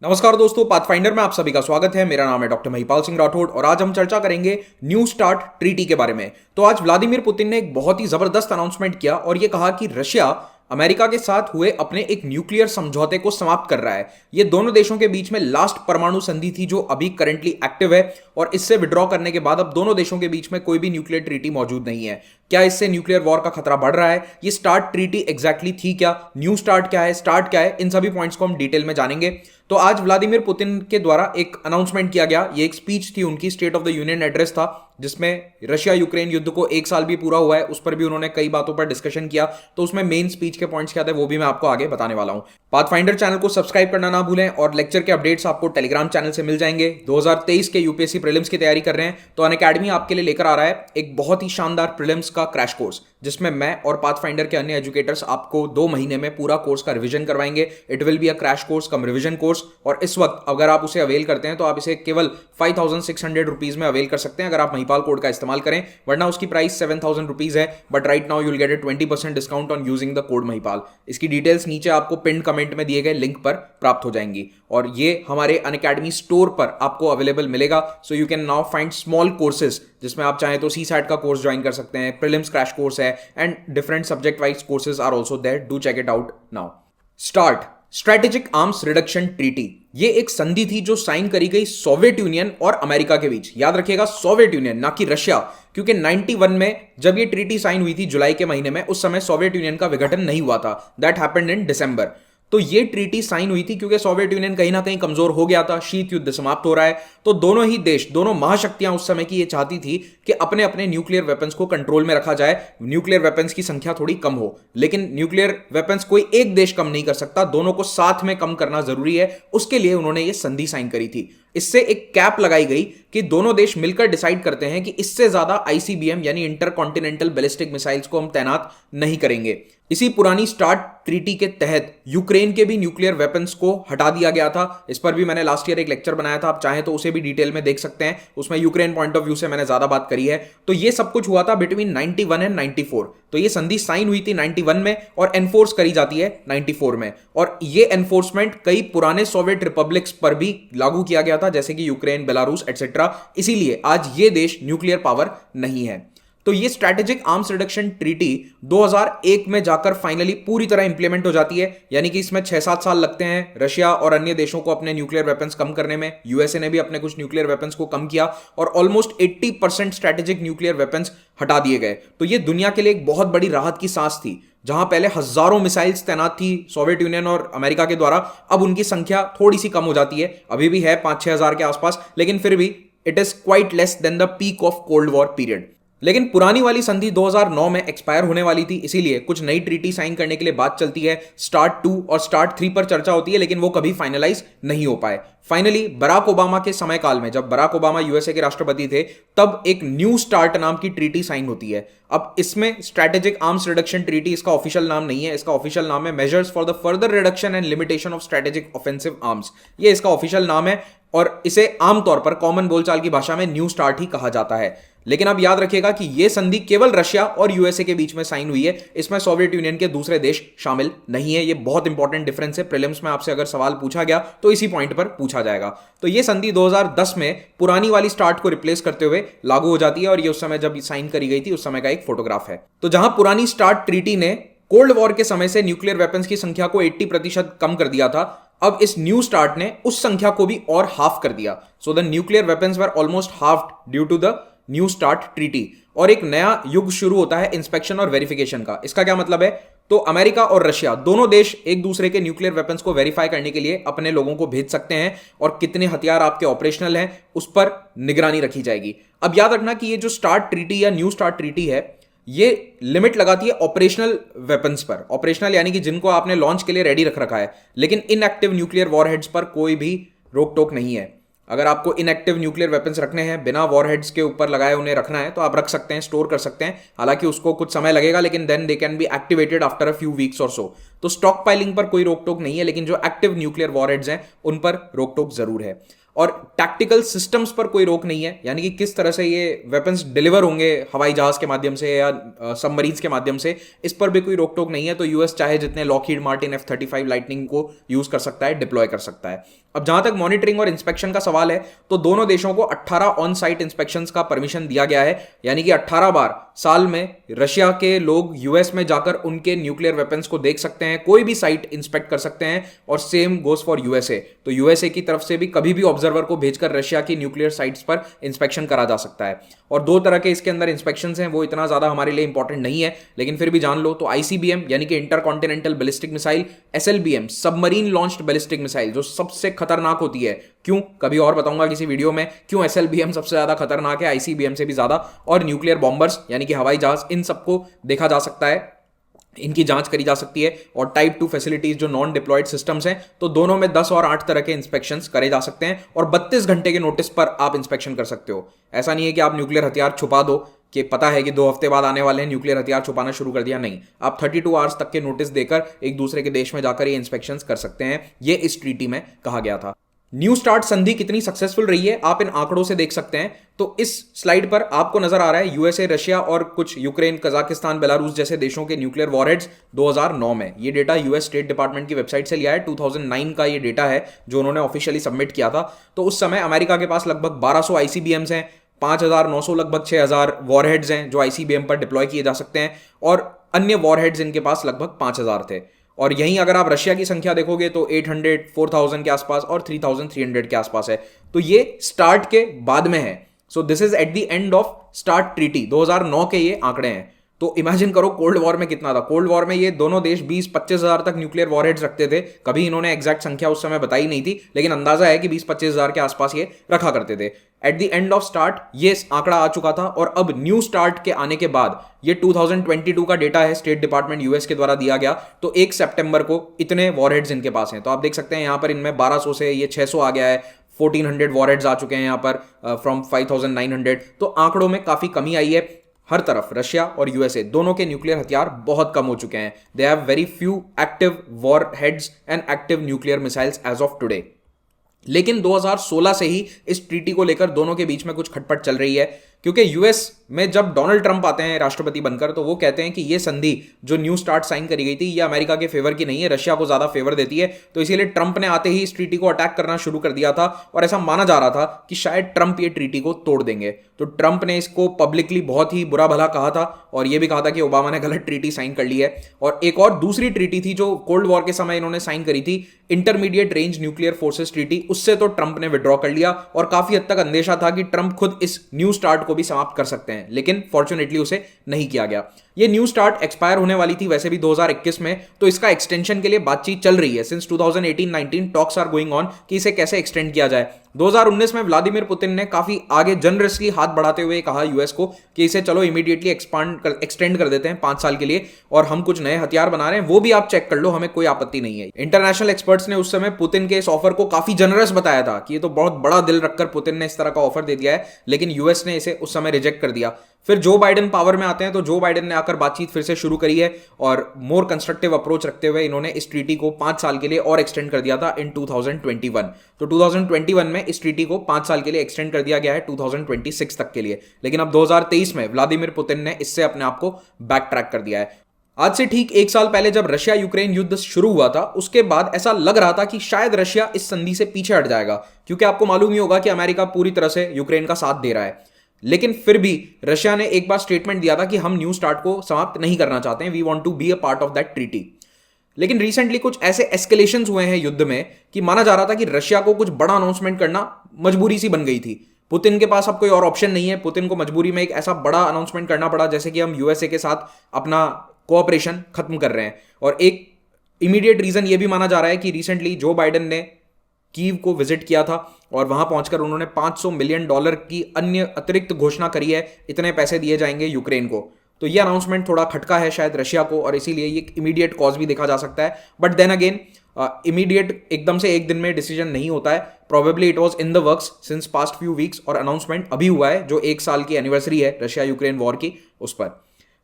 नमस्कार दोस्तों, पाथफाइंडर में आप सभी का स्वागत है। मेरा नाम है डॉक्टर महिपाल सिंह राठौड़ और आज हम चर्चा करेंगे न्यू स्टार्ट ट्रीटी के बारे में। तो आज व्लादिमीर पुतिन ने एक बहुत ही जबरदस्त अनाउंसमेंट किया और यह कहा कि रशिया अमेरिका के साथ हुए अपने एक न्यूक्लियर समझौते को समाप्त कर रहा है। यह दोनों देशों के बीच में लास्ट परमाणु संधि थी जो अभी करंटली एक्टिव है और इससे विड्रॉ करने के बाद अब दोनों देशों के बीच में कोई भी न्यूक्लियर ट्रीटी मौजूद नहीं है। क्या इससे न्यूक्लियर वॉर का खतरा बढ़ रहा है? ये स्टार्ट ट्रीटी एग्जैक्टली थी क्या? न्यू स्टार्ट क्या है? स्टार्ट क्या है? इन सभी पॉइंट्स को हम डिटेल में जानेंगे। तो आज व्लादिमीर पुतिन के द्वारा एक अनाउंसमेंट किया गया। ये एक स्पीच थी, उनकी state of the union address था, जिसमें रशिया यूक्रेन युद्ध को 1 साल भी पूरा हुआ है, उस पर भी उन्होंने कई बातों पर डिस्कशन किया। तो उसमें मेन स्पीच के पॉइंट्स क्या थे वो भी मैं आपको आगे बताने वाला हूं। पाथफाइंडर चैनल को सब्सक्राइब करना ना भूलें और लेक्चर के अपडेट्स आपको टेलीग्राम चैनल से मिल जाएंगे। 2023 के यूपीएससी प्रीलिम्स की तैयारी कर रहे हैं तो अनअकैडमी आपके लिए लेकर आ रहा है एक बहुत ही शानदार प्रीलिम्स का क्रैश कोर्स, जिसमें मैं और पाथफाइंडर के अन्य एजुकेटर्स आपको 2 महीने में पूरा कोर्स का रिवीजन करवाएंगे। It will be a crash course come revision course और इस वक्त अगर आप उसे अवेल करते हैं तो आप इसे केवल 5600 रुपीज में अवेल कर सकते हैं अगर आप महिपाल कोड का इस्तेमाल करें, वरना उसकी प्राइस 7000 रुपीज है। But right now you'll get A 20% discount on using the code Mahipal. इसकी डिटेल्स नीचे आपको पिन कमेंट में दिए गए लिंक पर प्राप्त हो जाएंगी और ये हमारे अनअकैडमी स्टोर पर आपको अवेलेबल मिलेगा। So you can now find small courses जिसमें आप चाहें तो सीसैट का कोर्स ज्वाइन कर सकते हैं, प्रीलिम्स क्रैश कोर्स है and different subject wise courses are also there. Do check it out now. START strategic arms reduction treaty, ये एक संधि थी जो साइन करी गई सोवियत यूनियन और अमेरिका के बीच। याद रखिएगा, सोवियत यूनियन, ना कि रशिया, क्योंकि 91 में जब ये ट्रीटी साइन हुई थी जुलाई के महीने में, उस समय सोवियत यूनियन का विघटन नहीं हुआ था। दैट हैपेंड इन दिसंबर। तो ये ट्रीटी साइन हुई थी क्योंकि सोवियत यूनियन कहीं ना कहीं कमजोर हो गया था, शीत युद्ध समाप्त हो रहा है। तो दोनों ही देश, दोनों महाशक्तियां उस समय की ये चाहती थी कि अपने अपने न्यूक्लियर वेपन्स को कंट्रोल में रखा जाए, न्यूक्लियर वेपन्स की संख्या थोड़ी कम हो। लेकिन न्यूक्लियर वेपन्स कोई एक देश कम नहीं कर सकता, दोनों को साथ में कम करना जरूरी है। उसके लिए उन्होंने ये संधि साइन करी थी। इससे एक कैप लगाई गई कि दोनों देश मिलकर डिसाइड करते हैं कि इससे ज्यादा आईसीबीएम यानी इंटर कॉन्टिनेंटल बैलिस्टिक मिसाइल्स को हम तैनात नहीं करेंगे। इसी पुरानी स्टार्ट ट्रीटी के तहत यूक्रेन के भी न्यूक्लियर वेपन्स को हटा दिया गया था। इस पर भी मैंने लास्ट ईयर एक लेक्चर बनाया था, आप चाहें तो उसे भी डिटेल में देख सकते हैं। उसमें यूक्रेन पॉइंट ऑफ व्यू से मैंने ज्यादा बात करी है। तो ये सब कुछ हुआ था बिटवीन 91 एंड 94। तो ये संधि साइन हुई थी 91 में और एनफोर्स करी जाती है 94 में। और ये एनफोर्समेंट कई पुराने सोवियत रिपब्लिक्स पर भी लागू किया गया था, जैसे कि यूक्रेन, बेलारूस एटसेट्रा। इसीलिए आज ये देश न्यूक्लियर पावर नहीं है। तो ये स्ट्रैटेजिक आर्म्स रिडक्शन ट्रीटी 2001 में जाकर फाइनली पूरी तरह इंप्लीमेंट हो जाती है, यानी कि इसमें 6-7 साल लगते हैं रशिया और अन्य देशों को अपने न्यूक्लियर वेपन्स कम करने में। यूएसए ने भी अपने कुछ न्यूक्लियर वेपन्स को कम किया और ऑलमोस्ट 80% स्ट्रैटेजिक न्यूक्लियर वेपन्स हटा दिए गए। तो ये दुनिया के लिए एक बहुत बड़ी राहत की सांस थी। जहां पहले हजारों मिसाइल्स तैनात थी सोवियत यूनियन और अमेरिका के द्वारा, अब उनकी संख्या थोड़ी सी कम हो जाती है। अभी भी है 5-6 हजार के आसपास, लेकिन फिर भी it is quite less than the peak of cold war period. लेकिन पुरानी वाली संधि 2009 में एक्सपायर होने वाली थी, इसीलिए कुछ नई ट्रीटी साइन करने के लिए बात चलती है। स्टार्ट 2 और स्टार्ट 3 पर चर्चा होती है, लेकिन वो कभी फाइनलाइज नहीं हो पाए। फाइनली बराक ओबामा के समय काल में, जब बराक ओबामा यूएसए के राष्ट्रपति थे, तब एक न्यू स्टार्ट नाम की ट्रीटी साइन होती है। अब इसमें स्ट्रैटेजिक आर्म्स रिडक्शन ट्रीटी इसका ऑफिशियल नाम नहीं है, इसका ऑफिशियल नाम है measures for the further reduction and limitation of strategic offensive arms. ये इसका ऑफिशियल नाम है और इसे आमतौर पर कॉमन बोलचाल की भाषा में न्यू स्टार्ट ही कहा जाता है। लेकिन अब याद रखिएगा कि यह संधि केवल रशिया और यूएसए के बीच में साइन हुई है, इसमें सोवियत यूनियन के दूसरे देश शामिल नहीं है। यह बहुत इंपॉर्टेंट डिफरेंस है। प्रीलिम्स में आपसे अगर सवाल पूछा गया तो इसी पॉइंट पर पूछा जाएगा। तो यह संधि 2010 में पुरानी वाली स्टार्ट को रिप्लेस करते हुए लागू हो जाती है और यह उस समय जब साइन करी गई थी उस समय का एक फोटोग्राफ है। तो जहां पुरानी स्टार्ट ट्रीटी ने कोल्ड वॉर के समय से न्यूक्लियर वेपन्स की संख्या को 80% कम कर दिया था, अब इस न्यू स्टार्ट ने उस संख्या को भी और हाफ कर दिया। So the nuclear weapons were almost halved due to the new START treaty. और एक नया युग शुरू होता है इंस्पेक्शन और वेरिफिकेशन का। इसका क्या मतलब है? तो अमेरिका और रशिया दोनों देश एक दूसरे के न्यूक्लियर वेपन्स को वेरीफाई करने के लिए अपने लोगों को भेज सकते हैं और कितने हथियार आपके ऑपरेशनल हैं उस पर निगरानी रखी जाएगी। अब याद रखना कि ये जो स्टार्ट ट्रीटी या न्यू स्टार्ट ट्रीटी है, ये लिमिट लगाती है ऑपरेशनल वेपन्स पर। ऑपरेशनल यानी कि जिनको आपने लॉन्च के लिए रेडी रख रखा है, लेकिन इनएक्टिव न्यूक्लियर वॉरहेड्स पर कोई भी रोक टोक नहीं है। अगर आपको इनएक्टिव न्यूक्लियर वेपन्स रखने हैं, बिना वॉरहेड्स के ऊपर लगाए उन्हें रखना है, तो आप रख सकते हैं, स्टोर कर सकते हैं। हालांकि उसको कुछ समय लगेगा, लेकिन then they can be activated after a few weeks और सो। तो स्टॉक पाइलिंग पर कोई रोक टोक नहीं है, लेकिन जो एक्टिव न्यूक्लियर वॉरहेड्स हैं उन पर रोक टोक जरूर है। और टैक्टिकल सिस्टम्स पर कोई रोक नहीं है, यानी कि किस तरह से ये वेपन्स डिलीवर होंगे हवाई जहाज के माध्यम से या सबमरीन्स के माध्यम से, इस पर भी कोई रोक टोक नहीं है। तो यूएस चाहे जितने लॉकहीड मार्टिन F-35 लाइटनिंग को यूज कर सकता है, डिप्लॉय कर सकता है। अब जहां तक मॉनिटरिंग और इंस्पेक्शन का सवाल है, तो दोनों देशों को 18 ऑन साइट इंस्पेक्शंस का परमिशन दिया गया है, यानी कि 18 बार साल में रशिया के लोग यूएस में जाकर उनके न्यूक्लियर वेपन्स को देख सकते हैं, कोई भी साइट इंस्पेक्ट कर सकते हैं। और सेम गोज फॉर यूएसए, तो यूएसए की तरफ से भी कभी भी ऑब्जर्वर को भेजकर रशिया की न्यूक्लियर साइट्स पर इंस्पेक्शन करा जा सकता है। और दो तरह के इसके अंदर इंस्पेक्शन हैं, वो इतना ज्यादा हमारे लिए इंपॉर्टेंट नहीं है, लेकिन फिर भी जान लो। तो आईसीबीएम यानी कि intercontinental ballistic missile, SLBM submarine launched ballistic missile जो सबसे खतरनाक होती है। क्यों, कभी और बताऊंगा किसी वीडियो में क्यों एसएलबीएम सबसे ज्यादा खतरनाक है, आईसीबीएम से भी ज्यादा। और न्यूक्लियर बॉम्बर्स यानी कि हवाई जहाज, इन सबको देखा जा सकता है, इनकी जांच करी जा सकती है। और टाइप 2 फैसिलिटीज जो नॉन डिप्लॉयड सिस्टम्स हैं, तो दोनों में 10 और 8 तरह के इंस्पेक्शंस करे जा सकते हैं और 32 घंटे के नोटिस पर आप इंस्पेक्शन कर सकते हो। ऐसा नहीं है कि आप न्यूक्लियर हथियार छुपा दो, कि पता है कि 2 हफ्ते बाद आने वाले हैं, न्यूक्लियर हथियार छुपाना शुरू कर दिया, नहीं। आप 32 आवर्स तक के नोटिस देकर एक दूसरे के देश में जाकर ये इंस्पेक्शंस कर सकते हैं। ये इस ट्रीटी में कहा गया था। न्यू स्टार्ट संधि कितनी सक्सेसफुल रही है आप इन आंकड़ों से देख सकते हैं। तो इस स्लाइड पर आपको नजर आ रहा है यूएसए, रशिया और कुछ यूक्रेन, कजाकिस्तान, बेलारूस जैसे देशों के न्यूक्लियर वॉरहेड्स 2009 में। ये डेटा यूएस स्टेट डिपार्टमेंट की वेबसाइट से लिया है, 2009 का ये डेटा है जो उन्होंने ऑफिशियली सबमिट किया था। तो उस समय अमेरिका के पास लगभग 1200 आईसीबीएम्स हैं, 5900 लगभग 6000 वॉरहेड्स हैं जो आईसीबीएम पर डिप्लॉय किए जा सकते हैं, और अन्य वॉरहेड्स इनके पास लगभग 5000 थे। और यहीं अगर आप रशिया की संख्या देखोगे तो 800, 4000 के आसपास और 3300 के आसपास है। तो ये स्टार्ट के बाद में है। So this is at the end of start treaty, 2009 के ये आंकड़े हैं। तो इमेजिन करो कोल्ड वॉर में कितना था। कोल्ड वॉर में ये दोनों देश 20-25 हजार तक न्यूक्लियर वॉरहेड्स रखते थे। कभी इन्होंने एग्जैक्ट संख्या उस समय बताई नहीं थी, लेकिन अंदाजा है कि 20-25 हजार के आसपास ये रखा करते थे। At the end of start ये आंकड़ा आ चुका था, और अब न्यू स्टार्ट के आने के बाद ये 2022 का डेटा है, स्टेट डिपार्टमेंट यूएस के द्वारा दिया गया। तो 1 सितंबर को इतने वॉरहेड्स इनके पास हैं। तो आप देख सकते हैं यहां पर इनमें 1200 से ये 600 आ गया है, 1400 वॉरहेड्स आ चुके हैं यहां पर फ्रॉम 5900। तो आंकड़ों में काफी कमी आई है। हर तरफ रशिया और यूएसए दोनों के न्यूक्लियर हथियार बहुत कम हो चुके हैं। They have very few active warheads and active nuclear missiles as of today. लेकिन 2016 से ही इस ट्रीटी को लेकर दोनों के बीच में कुछ खटपट चल रही है, क्योंकि यूएस में जब डोनाल्ड ट्रंप आते हैं राष्ट्रपति बनकर, तो वो कहते हैं कि ये संधि जो न्यू स्टार्ट साइन करी गई थी, ये अमेरिका के फेवर की नहीं है, रशिया को ज्यादा फेवर देती है। तो इसीलिए ट्रंप ने आते ही इस ट्रीटी को अटैक करना शुरू कर दिया था, और ऐसा माना जा रहा था कि शायद ट्रंप ये ट्रीटी को तोड़ देंगे। तो ट्रंप ने इसको पब्लिकली बहुत ही बुरा भला कहा था, और यह भी कहा था कि ओबामा ने गलत ट्रीटी साइन कर ली है। और एक और दूसरी ट्रीटी थी जो कोल्ड वॉर के समय इन्होंने साइन करी थी, intermediate range nuclear forces treaty, उससे तो ट्रंप ने विड्रॉ कर लिया। और काफी हद तक अंदेशा था कि ट्रंप खुद इस न्यू स्टार्ट को भी समाप्त कर सकते हैं, लेकिन फॉर्चुनेटली उसे नहीं किया गया। ये न्यू स्टार्ट एक्सपायर होने वाली थी वैसे भी 2021 में, तो इसका एक्सटेंशन के लिए बातचीत चल रही है। Since 2018-19 talks are going on कि इसे कैसे एक्सटेंड किया जाए। 2019 में व्लादिमीर पुतिन ने काफी आगे जनरसली हाथ बढ़ाते हुए कहा यूएस को कि इसे चलो इमीडिएटली एक्सटेंड कर देते हैं 5 साल के लिए, और हम कुछ नए हथियार बना रहे हैं, वो भी आप चेक कर लो, हमें कोई आपत्ति नहीं है। इंटरनेशनल एक्सपर्ट्स ने उस समय पुतिन के इस ऑफर को काफी जनरस बताया था कि ये तो बहुत बड़ा दिल रखकर पुतिन ने इस तरह का ऑफर दे दिया है, लेकिन यूएस ने इसे उस समय रिजेक्ट कर दिया। फिर जो बाइडेन पावर में आते हैं, तो जो बाइडेन ने आकर बातचीत फिर से शुरू करी है, और मोर कंस्ट्रक्टिव अप्रोच रखते हुए इन्होंने इस ट्रीटी को 5 साल के लिए और एक्सटेंड कर दिया था इन 2021। तो 2021 में इस ट्रीटी को 5 साल के लिए एक्सटेंड कर दिया गया है 2026 तक के लिए। लेकिन अब 2023 में व्लादिमीर पुतिन ने इससे अपने आप को बैक ट्रैक कर दिया है। आज से ठीक 1 साल पहले जब रशिया यूक्रेन युद्ध शुरू हुआ था, उसके बाद ऐसा लग रहा था कि शायद रशिया इस संधि से पीछे हट जाएगा, क्योंकि आपको मालूम ही होगा कि अमेरिका पूरी तरह से यूक्रेन का साथ दे रहा है। लेकिन फिर भी रशिया ने एक बार स्टेटमेंट दिया था कि हम न्यू स्टार्ट को समाप्त नहीं करना चाहते हैं, we want to be a part of that treaty. लेकिन रिसेंटली कुछ ऐसे एस्केलेशंस हुए हैं युद्ध में कि माना जा रहा था कि रशिया को कुछ बड़ा अनाउंसमेंट करना मजबूरी सी बन गई थी। पुतिन के पास अब कोई और ऑप्शन नहीं है, पुतिन को मजबूरी में एक ऐसा बड़ा अनाउंसमेंट करना पड़ा जैसे कि हम यूएसए के साथ अपना कोऑपरेशन खत्म कर रहे हैं। और एक इमीडिएट रीजन ये भी माना जा रहा है कि रिसेंटली जो बाइडेन ने कीव को विजिट किया था, और वहां पहुंचकर उन्होंने $500 मिलियन की अन्य अतिरिक्त घोषणा करी है, इतने पैसे दिए जाएंगे यूक्रेन को। तो ये अनाउंसमेंट थोड़ा खटका है शायद रशिया को, और इसीलिए ये इमीडिएट कॉज भी देखा जा सकता है। बट देन अगेन इमीडिएट एकदम से एक दिन में डिसीजन नहीं होता है। Probably it was in the works since past few weeks, और अनाउंसमेंट अभी हुआ है जो 1 साल की एनिवर्सरी है रशिया यूक्रेन वॉर की, उस पर।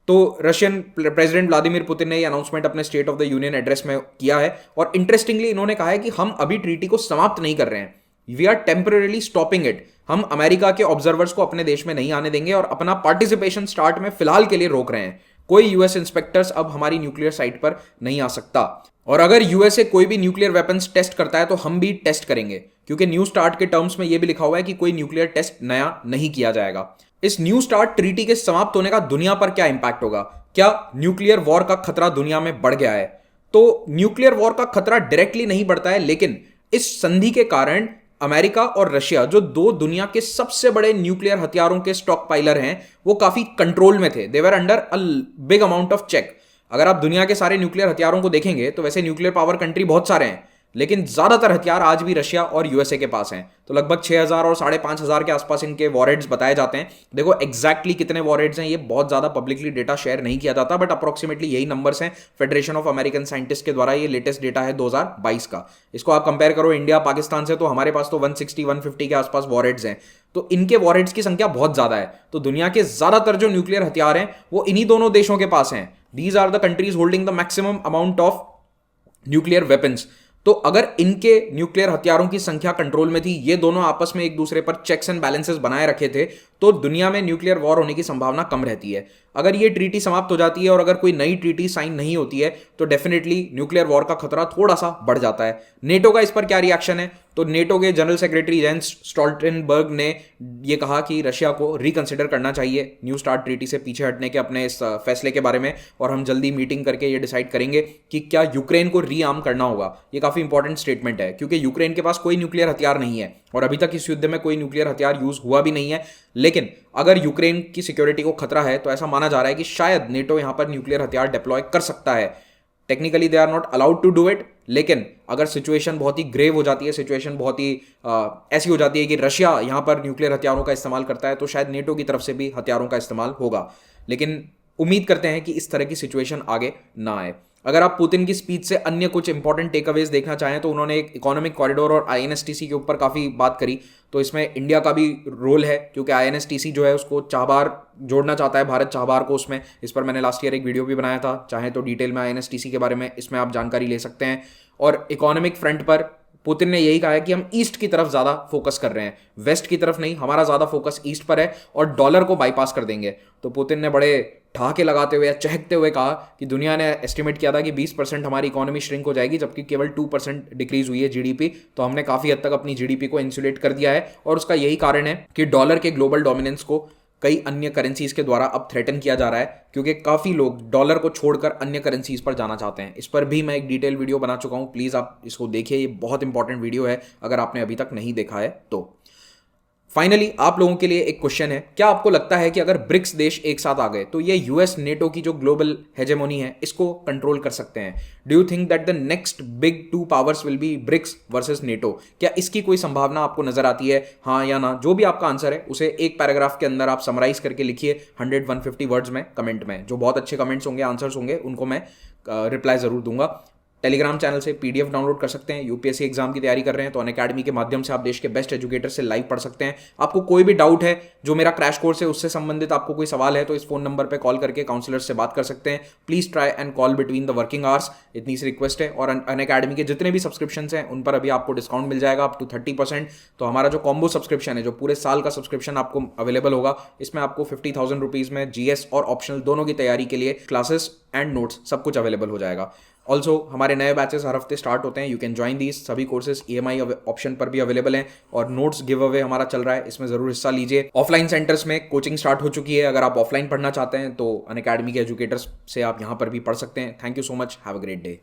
तो रशियन प्रेसिडेंट व्लादिमीर पुतिन ने ये अनाउंसमेंट अपने state of the union address में किया है, और इंटरेस्टिंगली इन्होंने कहा है कि हम अभी ट्रीटी को समाप्त नहीं कर रहे हैं, we are temporarily stopping it. हम अमेरिका के ऑब्जर्वर्स को अपने देश में नहीं आने देंगे और अपना पार्टिसिपेशन स्टार्ट में फिलहाल के लिए रोक रहे हैं। कोई यूएस इंस्पेक्टर्स अब हमारी न्यूक्लियर साइट पर नहीं आ सकता। और अगर यूएसए कोई भी न्यूक्लियर वेपन्स टेस्ट करता है तो हम भी टेस्ट करेंगे, क्योंकि न्यू स्टार्ट के टर्म्स में यह भी लिखा हुआ है कि कोई न्यूक्लियर टेस्ट नया नहीं किया जाएगा। इस न्यू स्टार्ट ट्रीटी के समाप्त होने का दुनिया पर क्या इंपैक्ट होगा? क्या न्यूक्लियर वॉर का खतरा दुनिया में बढ़ गया है? तो न्यूक्लियर वॉर का खतरा डायरेक्टली नहीं बढ़ता है, लेकिन इस संधि के कारण अमेरिका और रशिया, जो दो दुनिया के सबसे बड़े न्यूक्लियर हथियारों के स्टॉक पाइलर हैं, वो काफी कंट्रोल में थे। They were under a big amount of check. अगर आप दुनिया के सारे न्यूक्लियर हथियारों को देखेंगे तो वैसे न्यूक्लियर पावर कंट्री बहुत सारे हैं, लेकिन ज्यादातर हथियार आज भी रशिया और यूएसए के पास हैं। तो लगभग 6000 और 5500 के आसपास इनके वॉरहेड्स बताए जाते हैं। देखो एग्जैक्टली कितने वॉरहेड्स हैं ये बहुत ज्यादा पब्लिकली डेटा शेयर नहीं किया जाता, बट अप्रोक्सीमेटली यही नंबर्स हैं। फेडरेशन ऑफ अमेरिकन साइंटिस्ट के द्वारा ये लेटेस्ट डेटा है 2022 का। इसको आप कंपेयर करो इंडिया पाकिस्तान से, तो हमारे पास तो 160 150 के आसपास वॉरहेड्स हैं। तो इनके वॉरहेड्स की संख्या बहुत ज्यादा है। तो दुनिया के ज्यादातर जो न्यूक्लियर हथियार हैं वो इन्हीं दोनों देशों के पास हैं। These are the countries holding the maximum amount of nuclear weapons. तो अगर इनके न्यूक्लियर हथियारों की संख्या कंट्रोल में थी, ये दोनों आपस में एक दूसरे पर चेक्स एंड बैलेंसेस बनाए रखे थे, तो दुनिया में न्यूक्लियर वॉर होने की संभावना कम रहती है। अगर ये ट्रीटी समाप्त हो जाती है और अगर कोई नई ट्रीटी साइन नहीं होती है तो डेफिनेटली न्यूक्लियर वॉर का खतरा थोड़ा सा बढ़ जाता है। नेटो का इस पर क्या रिएक्शन है? तो नेटो के जनरल सेक्रेटरी जेंस स्टोल्टनबर्ग ने ये कहा कि रशिया को रिकंसिडर करना चाहिए न्यू स्टार्ट ट्रीटी से पीछे हटने के अपने इस फैसले के बारे में, और हम जल्दी मीटिंग करके ये डिसाइड करेंगे कि क्या यूक्रेन को रीआर्म करना होगा। ये काफी इंपॉर्टेंट स्टेटमेंट है, क्योंकि यूक्रेन के पास कोई न्यूक्लियर हथियार नहीं है और अभी तक इस युद्ध में कोई न्यूक्लियर हथियार यूज हुआ भी नहीं है। लेकिन अगर यूक्रेन की सिक्योरिटी को खतरा है तो ऐसा माना जा रहा है कि शायद नेटो यहां पर न्यूक्लियर हथियार डिप्लॉय कर सकता है। Technically they are not allowed to do it, लेकिन अगर सिचुएशन बहुत ही ग्रेव हो जाती है, सिचुएशन बहुत ही ऐसी हो जाती है कि रशिया यहां पर न्यूक्लियर हथियारों का इस्तेमाल करता है, तो शायद नेटो की तरफ से भी हथियारों का इस्तेमाल होगा। लेकिन उम्मीद करते हैं कि इस तरह की सिचुएशन आगे ना आए। अगर आप पुतिन की स्पीच से अन्य कुछ इंपॉर्टेंट टेकअवेज देखना चाहें तो उन्होंने एक इकोनॉमिक कॉरिडोर और आईएनएसटीसी के ऊपर काफ़ी बात करी। तो इसमें इंडिया का भी रोल है, क्योंकि आईएनएसटीसी जो है उसको चाबहार जोड़ना चाहता है, भारत चाबहार को उसमें। इस पर मैंने लास्ट ईयर एक वीडियो भी बनाया था, चाहे तो डिटेल में आईएनएसटीसी के बारे में इसमें आप जानकारी ले सकते हैं। और इकोनॉमिक फ्रंट पर पुतिन ने यही कहा है कि हम ईस्ट की तरफ ज़्यादा फोकस कर रहे हैं, वेस्ट की तरफ नहीं। हमारा ज़्यादा फोकस ईस्ट पर है और डॉलर को बाईपास कर देंगे। तो पुतिन ने बड़े ठहाके लगाते हुए या चहकते हुए कहा कि दुनिया ने एस्टिमेट किया था कि 20% हमारी इकोनॉमी श्रिंक हो जाएगी, जबकि केवल 2% डिक्रीज हुई है जीडीपी। तो हमने काफ़ी हद तक अपनी जीडीपी को इंसुलेट कर दिया है, और उसका यही कारण है कि डॉलर के ग्लोबल डोमिनेंस को कई अन्य करेंसीज के द्वारा अब थ्रेटन किया जा रहा है, क्योंकि काफ़ी लोग डॉलर को छोड़कर अन्य करेंसीज पर जाना चाहते हैं। इस पर भी मैं एक डिटेल वीडियो बना चुका हूँ, प्लीज़ आप इसको देखिए, ये बहुत इंपॉर्टेंट वीडियो है अगर आपने अभी तक नहीं देखा है तो। फाइनली आप लोगों के लिए एक क्वेश्चन है, क्या आपको लगता है कि अगर ब्रिक्स देश एक साथ आ गए तो ये यूएस नेटो की जो ग्लोबल हेजेमोनी है इसको कंट्रोल कर सकते हैं? Do you think that the next big two powers will be BRICS versus NATO? क्या इसकी कोई संभावना आपको नजर आती है, हाँ या ना? जो भी आपका आंसर है उसे एक पैराग्राफ के अंदर आप समराइज करके लिखिए 100-150 वर्ड्स में कमेंट में। जो बहुत अच्छे कमेंट्स होंगे, आंसर्स होंगे, उनको मैं रिप्लाई जरूर दूंगा। टेलीग्राम चैनल से पीडीएफ डाउनलोड कर सकते हैं। यूपीएससी एग्जाम की तैयारी कर रहे हैं तो अनअकैडमी के माध्यम से आप देश के बेस्ट एजुकेटर से लाइव पढ़ सकते हैं। आपको कोई भी डाउट है, जो मेरा क्रैश कोर्स है उससे संबंधित आपको कोई सवाल है, तो इस फोन नंबर पर कॉल करके काउंसलर से बात कर सकते हैं। Please try and call between the working hours, इतनी सी रिक्वेस्ट है। और अनअकैडमी के जितने भी सब्सक्रिप्शन हैं उन पर अभी आपको डिस्काउंट मिल जाएगा अप टू 30%। तो हमारा जो कॉम्बो सब्सक्रिप्शन है, जो पूरे साल का सब्सक्रिप्शन आपको अवेलेबल होगा, इसमें आपको 50,000 रुपीज में जीएस और ऑप्शनल दोनों की तैयारी के लिए क्लासेस एंड नोट्स सब कुछ अवेलेबल हो जाएगा। ऑल्सो हमारे नए बैचेस हर हफ्ते स्टार्ट होते हैं, यू कैन ज्वाइन दीज। सभी कोर्सेज ईएमआई ऑप्शन पर भी अवेलेबल हैं, और नोट्स गिव अवे हमारा चल रहा है, इसमें जरूर हिस्सा लीजिए। ऑफलाइन सेंटर्स में कोचिंग स्टार्ट हो चुकी है, अगर आप ऑफलाइन पढ़ना चाहते हैं तो अनअकैडमी के एजुकेटर्स से आप यहाँ पर भी पढ़ सकते हैं। Thank you so much, have a great day.